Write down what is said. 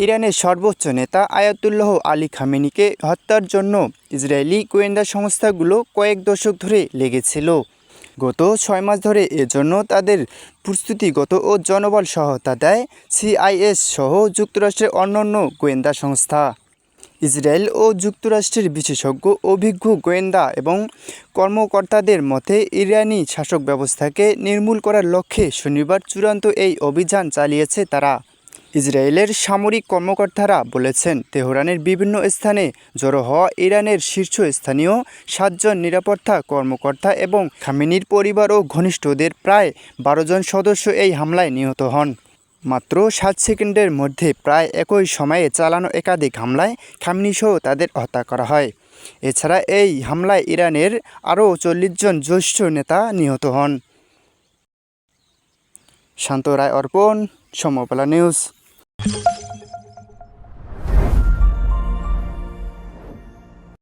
ইরানের সর্বোচ্চ নেতা আয়াতুল্লাহ আলী খামেনিকে হত্যার জন্য ইসরায়েলি গোয়েন্দা সংস্থাগুলো কয়েক দশক ধরে লেগেছিল। গত 6 মাস ধরে এজন্য তাদের প্রস্তুতিগত ও জনবল সহায়তা দেয় সিআইএস সহ যুক্তরাষ্ট্রের অন্যান্য গোয়েন্দা সংস্থা। ইসরায়েল ও যুক্তরাষ্ট্রের বিশেষজ্ঞ অভিজ্ঞ গোয়েন্দা এবং কর্মকর্তাদের মতে ইরানি শাসক ব্যবস্থাকে নির্মূল করার লক্ষ্যে শনিবার চূড়ান্ত এই অভিযান চালিয়েছে তারা। ইসরায়েলের সামরিক কর্মকর্তারা বলেছেন, তেহরানের বিভিন্ন স্থানে জড়ো হওয়া ইরানের শীর্ষস্থানীয় 7 জন নিরাপত্তা কর্মকর্তা এবং খামেনির পরিবার ও ঘনিষ্ঠদের প্রায় 12 জন সদস্য এই হামলায় নিহত হন। মাত্র 7 সেকেন্ডের মধ্যে প্রায় একই সময়ে চালানো একাধিক হামলায় খামেনিসহ তাদের হত্যা করা হয়। এছাড়া এই হামলায় ইরানের আরও 40 জন জ্যেষ্ঠ নেতা নিহত হন। শান্ত রায় অর্পণ, সময় বাংলা নিউজ।